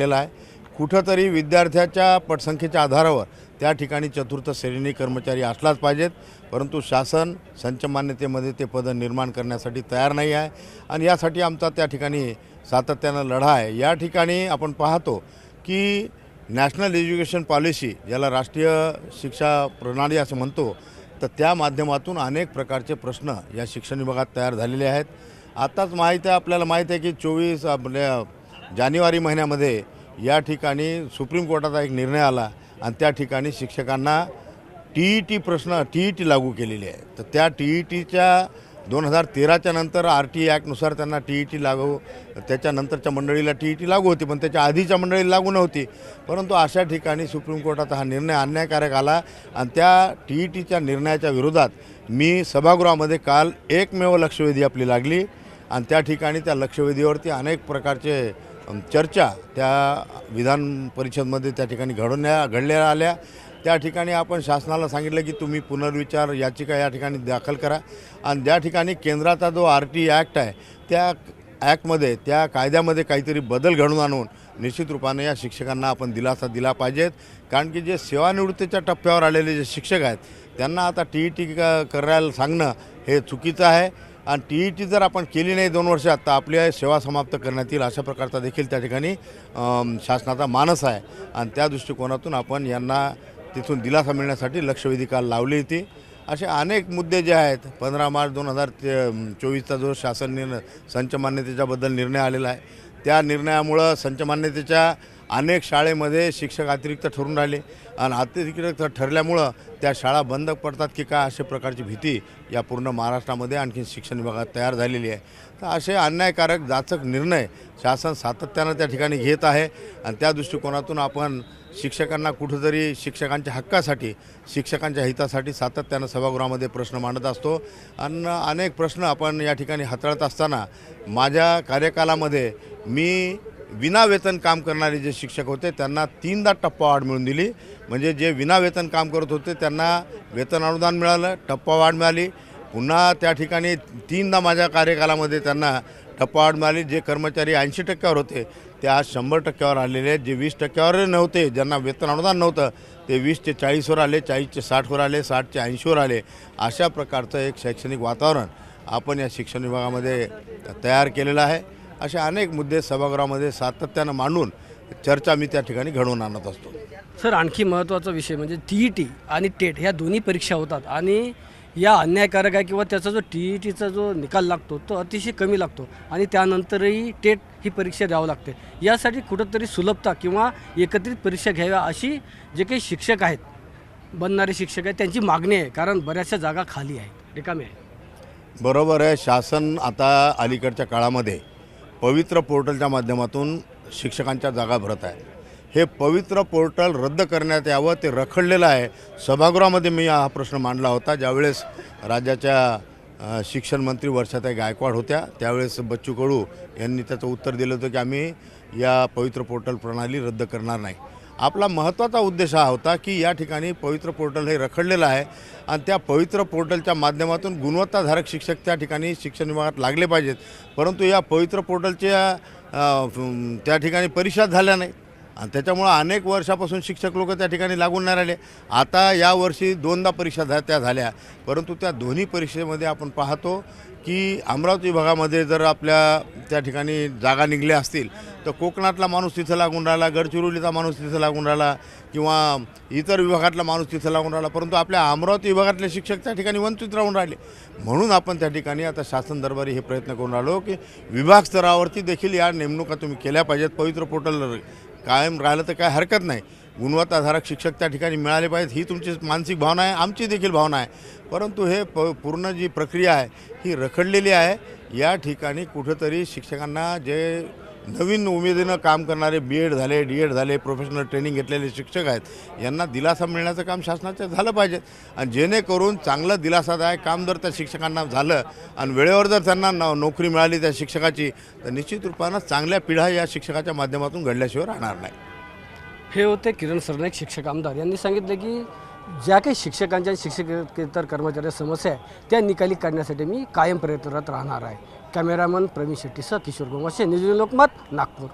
मांडलेला आहे। कुठंतरी विद्यार्थ्याच्या पटसंख्येच्या आधारावर त्या ठिकाणी चतुर्थ श्रेणी कर्मचारी असलाच पाहिजेत, परंतु शासन संच मान्यतेमध्ये ते पद निर्माण करण्यासाठी तयार नाही आहे आणि यासाठी आमचा त्या ठिकाणी सातत्यानं लढा आहे। या ठिकाणी आपण पाहतो की नॅशनल एज्युकेशन पॉलिसी, ज्याला राष्ट्रीय शिक्षा प्रणाली असं म्हणतो, तर त्या माध्यमातून अनेक प्रकारचे प्रश्न या शिक्षण विभागात तयार झालेले आहेत। आताच आपल्याला माहीत आहे की 24 आपल्या जानेवारी महिन्यामध्ये या ठिकाणी सुप्रीम कोर्टाचा एक निर्णय आला आणि त्या ठिकाणी शिक्षकांना टी-ई-टी लागू केलेली आहे। तर त्या टी-ई-टीच्या 2013च्या नंतर RT ॲक्टनुसार त्यांना टी-ई-टी लागू, त्याच्यानंतरच्या मंडळीला टी-ई-टी लागू होती, पण त्याच्या आधीच्या मंडळीला लागू नव्हती। परंतु अशा ठिकाणी सुप्रीम कोर्टाचा हा निर्णय अन्यायकारक आला आणि त्या टी-ई-टीच्या निर्णयाच्या विरोधात मी सभागृहामध्ये काल एकमेव लक्षवेधी आपली लागली आणि त्या ठिकाणी त्या लक्षवेधीवरती अनेक प्रकारचे चर्चा त्या विधान परिषदमध्ये त्या ठिकाणी घडल्या आल्या। त्या ठिकाणी आपण शासनाला सांगितलं की तुम्ही पुनर्विचार याचिका या ठिकाणी दाखल करा आणि ज्या ठिकाणी केंद्राचा जो RT ॲक्ट आहे त्या ॲक्टमध्ये, त्या कायद्यामध्ये काहीतरी बदल घडवून आणून निश्चित रूपाने या शिक्षकांना आपण दिलासा दिला पाहिजेत। कारण की जे सेवानिवृत्तीच्या टप्प्यावर आलेले जे शिक्षक आहेत त्यांना आता टी-ई-टी करायला सांगणं हे चुकीचं आहे आणि टी-ई-टी जर आपण केली नाही 2 वर्षात तर आपली सेवा समाप्त करण्यात येईल, अशा प्रकारचा देखील त्या ठिकाणी शासनाचा मानस आहे आणि त्या दृष्टिकोनातून आपण यांना तिथून दिलासा मिळण्यासाठी लक्षवेधी काल लावली होती। असे अनेक मुद्दे जे आहेत, 15 मार्च 2024चा जो शासन संच मान्यतेच्याबद्दल निर्णय आलेला आहे, त्या निर्णयामुळं संच मान्यतेच्या अनेक शाळेमध्ये शिक्षक अतिरिक्त ठरून राहिले आणि अतिरिक्त ठरल्यामुळं त्या शाळा बंद पडतात की काय, अशा प्रकारची भीती या पूर्ण महाराष्ट्रामध्ये आणखी शिक्षण विभागात तयार झालेली आहे। तर असे अन्यायकारक जाचक निर्णय शासन सातत्यानं त्या ठिकाणी घेत आहे आणि त्या दृष्टिकोनातून आपण शिक्षकांना कुठंतरी शिक्षकांच्या हक्कासाठी, शिक्षकांच्या हितासाठी सातत्यानं सभागृहामध्ये प्रश्न मांडत असतो आणि अनेक प्रश्न आपण या ठिकाणी हाताळत असताना माझ्या कार्यकालामध्ये मी विनावेतन काम करणारे जे शिक्षक होते त्यांना 3दा टप्पावाढ मिळून दिली। म्हणजे जे विनावेतन काम करत होते त्यांना वेतन अनुदान मिळालं, टप्पावाढ मिळाली, पुन्हा त्या ठिकाणी 3दा माझ्या कार्यकालामध्ये त्यांना टप्पावाढ मिळाली। जे कर्मचारी 80% होते ते आज 100% आलेले आहेत। जे 20% नव्हते, ज्यांना वेतन अनुदान नव्हतं, ते 20 ते 40वर आले, 40 ते 60वर आले, 60 ते 80वर आले। अशा प्रकारचं एक शैक्षणिक वातावरण आपण या शिक्षण विभागामध्ये तयार केलेलं आहे। असे अनेक मुद्दे सभागृहामध्ये सातत्यानं मांडून चर्चा मी त्या ठिकाणी घडवून आणत असतो। सर, आणखी महत्त्वाचा विषय म्हणजे टी-ई-टी आणि टेट ह्या दोन्ही परीक्षा होतात आणि या अन्यायकारक आहे किंवा त्याचा जो टी-ई-टीचा जो निकाल लागतो तो अतिशय कमी लागतो आणि त्यानंतरही टेट ही परीक्षा द्यावी लागते। यासाठी कुठंतरी सुलभता किंवा एकत्रित परीक्षा घ्याव्या अशी जे काही शिक्षक आहेत, बनणारे शिक्षक आहेत, त्यांची मागणी आहे, कारण बऱ्याचशा जागा खाली आहेत, रिकामी आहे। बरोबर आहे। शासन आता अलीकडच्या काळामध्ये पवित्र पोर्टलच्या माध्यमातून शिक्षकांच्या जागा भरत आहे। हे पवित्र पोर्टल रद्द करण्यात यावं, ते रखडलेलं आहे। सभागृहामध्ये मी हा प्रश्न मांडला होता, ज्यावेळेस राज्याच्या शिक्षण मंत्री वर्षाताई गायकवाड होत्या, त्यावेळेस बच्चू कडू यांनी त्याचं उत्तर दिलं होतं की आम्ही या पवित्र पोर्टल प्रणाली रद्द करणार नाही। आपला महत्त्वाचा उद्देश हा होता की या ठिकाणी पवित्र पोर्टल हे रखडलेलं आहे आणि त्या पवित्र पोर्टलच्या माध्यमातून गुणवत्ताधारक शिक्षक त्या ठिकाणी शिक्षण विभागात लागले पाहिजेत। परंतु या पवित्र पोर्टलच्या त्या ठिकाणी परीक्षा झाल्या नाहीत आणि त्याच्यामुळं अनेक वर्षापासून शिक्षक लोक त्या ठिकाणी लागून नाही राहिले। आता यावर्षी 2दा परीक्षा त्या झाल्या, परंतु त्या दोन्ही परीक्षेमध्ये आपण पाहतो की अमरावती विभागामध्ये जर आपल्या त्या ठिकाणी जागा निघल्या असतील तर कोकणातला माणूस तिथं लागून राहिला, गडचिरोलीचा माणूस तिथं लागून राहिला किंवा इतर विभागातला माणूस तिथं लागून राहिला, परंतु आपल्या अमरावती विभागातले शिक्षक त्या ठिकाणी वंचित राहून राहिले। म्हणून आपण त्या ठिकाणी आता शासन दरबारी हे प्रयत्न करून राहिलो की विभाग स्तरावरती देखील या नेमणुका तुम्ही केल्या पाहिजेत। पवित्र पोर्टल कायम राहिलं तर काय हरकत नाही, गुणवत्ताधारक शिक्षक त्या ठिकाणी मिळाले पाहिजेत, ही तुमची मानसिक भावना आहे, आमची देखील भावना आहे। परंतु हे पूर्ण जी प्रक्रिया आहे ही रखडलेली आहे। या ठिकाणी कुठंतरी शिक्षकांना जे नवीन उमेदीनं काम करणारे B.Ed झाले, D.Ed झाले, प्रोफेशनल ट्रेनिंग घेतलेले शिक्षक आहेत यांना दिलासा मिळण्याचं काम शासनाचं झालं पाहिजे आणि जेणेकरून चांगलं दिलासादायक काम जर त्या शिक्षकांना झालं आणि वेळेवर जर त्यांना नोकरी मिळाली त्या शिक्षकाची, तर निश्चित रूपानं चांगल्या पिढ्या या शिक्षकाच्या माध्यमातून घडल्याशिवाय राहणार नाही। हे होते किरण सरनाईक, शिक्षक आमदार, यांनी सांगितलं की ज्या काही शिक्षकांच्या शिक्षकेतर कर्मचाऱ्यांच्या समस्या आहे त्या निकाली काढण्यासाठी मी कायम प्रयत्नरत राहणार आहे। कॅमेरामन प्रवीण शेट्टीसह किशोर गोमाशे, न्यूज लोकमत, नागपूर।